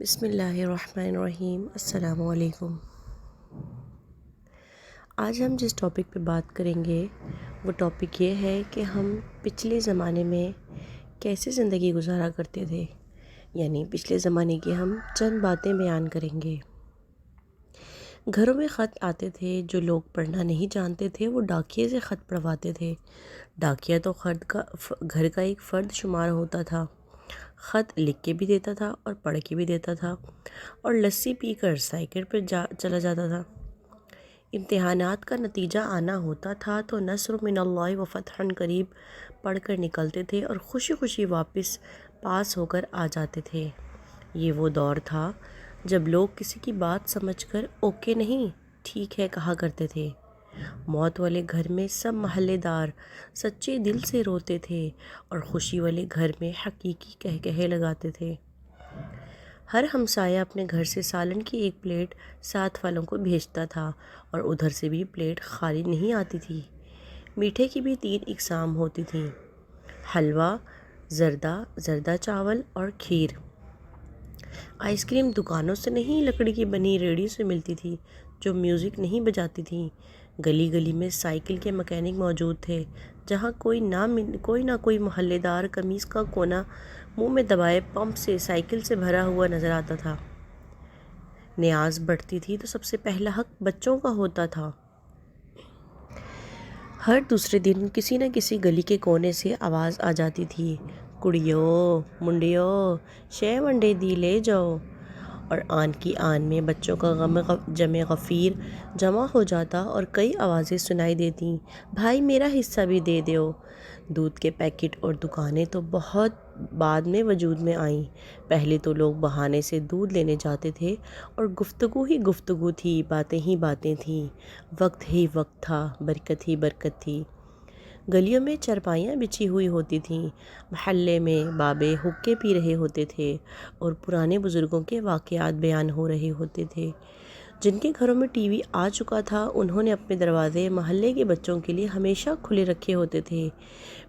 بسم اللہ الرحمن الرحیم۔ السلام علیکم۔ آج ہم جس ٹاپک پہ بات کریں گے وہ ٹاپک یہ ہے کہ ہم پچھلے زمانے میں کیسے زندگی گزارا کرتے تھے، یعنی پچھلے زمانے کی ہم چند باتیں بیان کریں گے۔ گھروں میں خط آتے تھے، جو لوگ پڑھنا نہیں جانتے تھے وہ ڈاکیے سے خط پڑھواتے تھے۔ ڈاکیہ تو گھر کا ایک فرد شمار ہوتا تھا، خط لکھ کے بھی دیتا تھا اور پڑھ کے بھی دیتا تھا، اور لسی پی کر سائیکل پر چلا جاتا تھا۔ امتحانات کا نتیجہ آنا ہوتا تھا تو نصر من اللہ و فتح قریب پڑھ کر نکلتے تھے اور خوشی خوشی واپس پاس ہو کر آ جاتے تھے۔ یہ وہ دور تھا جب لوگ کسی کی بات سمجھ کر اوکے نہیں ٹھیک ہے کہا کرتے تھے۔ موت والے گھر میں سب محلے دار سچے دل سے روتے تھے اور خوشی والے گھر میں حقیقی کہکہے لگاتے تھے۔ ہر ہمسایہ اپنے گھر سے سالن کی ایک پلیٹ ساتھ والوں کو بھیجتا تھا اور ادھر سے بھی پلیٹ خالی نہیں آتی تھی۔ میٹھے کی بھی 3 اقسام ہوتی تھیں: حلوہ، زردہ چاول اور کھیر۔ آئس کریم دکانوں سے نہیں، لکڑی کی بنی ریڑھی سے ملتی تھی جو میوزک نہیں بجاتی تھی۔ گلی گلی میں سائیکل کے مکینک موجود تھے، جہاں کوئی نہ کوئی محلے دار قمیص کا کونا منہ میں دبائے پمپ سے سائیکل سے بھرا ہوا نظر آتا تھا۔ نیاز بڑھتی تھی تو سب سے پہلا حق بچوں کا ہوتا تھا۔ ہر دوسرے دن کسی نہ کسی گلی کے کونے سے آواز آ جاتی تھی: کڑیو منڈیو شے منڈے دی لے جاؤ، اور آن کی آن میں بچوں کا جمع غفیر جمع ہو جاتا اور کئی آوازیں سنائی دیتیں: بھائی میرا حصہ بھی دے دیو۔ دودھ کے پیکٹ اور دکانیں تو بہت بعد میں وجود میں آئیں۔ پہلے تو لوگ بہانے سے دودھ لینے جاتے تھے اور گفتگو ہی گفتگو تھی، باتیں ہی باتیں تھیں، وقت ہی وقت تھا، برکت ہی برکت تھی۔ گلیوں میں چرپائیاں بچھی ہوئی ہوتی تھیں، محلے میں بابے حقے پی رہے ہوتے تھے اور پرانے بزرگوں کے واقعات بیان ہو رہے ہوتے تھے۔ جن کے گھروں میں ٹی وی آ چکا تھا انہوں نے اپنے دروازے محلے کے بچوں کے لیے ہمیشہ کھلے رکھے ہوتے تھے۔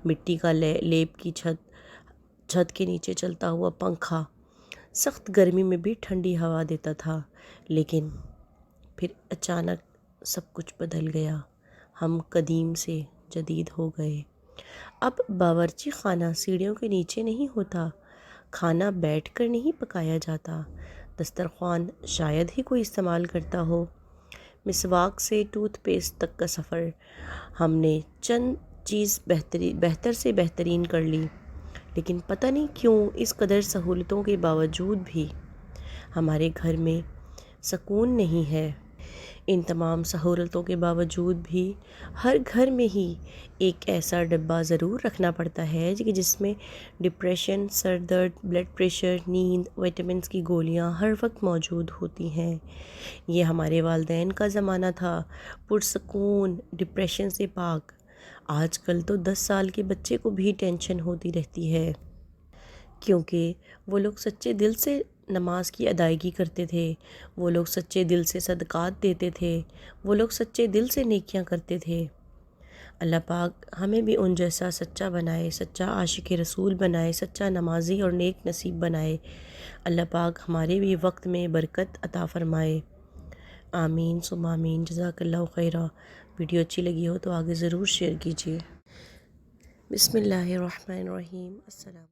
مٹی کا لیپ کی چھت کے نیچے چلتا ہوا پنکھا سخت گرمی میں بھی ٹھنڈی ہوا دیتا تھا، لیکن پھر اچانک سب کچھ بدل گیا۔ ہم قدیم سے جدید ہو گئے۔ اب باورچی خانہ سیڑھیوں کے نیچے نہیں ہوتا، کھانا بیٹھ کر نہیں پکایا جاتا، دسترخوان شاید ہی کوئی استعمال کرتا ہو۔ مسواک سے ٹوتھ پیسٹ تک کا سفر ہم نے چند چیز بہتر سے بہترین کر لی، لیکن پتہ نہیں کیوں اس قدر سہولتوں کے باوجود بھی ہمارے گھر میں سکون نہیں ہے۔ ان تمام سہولتوں کے باوجود بھی ہر گھر میں ہی ایک ایسا ڈبہ ضرور رکھنا پڑتا ہے کہ جس میں ڈپریشن، سر درد، بلڈ پریشر، نیند، وٹامنس کی گولیاں ہر وقت موجود ہوتی ہیں۔ یہ ہمارے والدین کا زمانہ تھا، پرسکون، ڈپریشن سے پاک۔ آج کل تو 10 سال کے بچے کو بھی ٹینشن ہوتی رہتی ہے، کیونکہ وہ لوگ سچے دل سے نماز کی ادائیگی کرتے تھے، وہ لوگ سچے دل سے صدقات دیتے تھے، وہ لوگ سچے دل سے نیکیاں کرتے تھے۔ اللہ پاک ہمیں بھی ان جیسا سچا بنائے، سچا عاشق رسول بنائے، سچا نمازی اور نیک نصیب بنائے۔ اللہ پاک ہمارے بھی وقت میں برکت عطا فرمائے۔ آمین ثم آمین۔ جزاک اللہ خیرہ۔ ویڈیو اچھی لگی ہو تو آگے ضرور شیئر کیجیے۔ بسم اللہ الرحمن الرحیم۔ السلام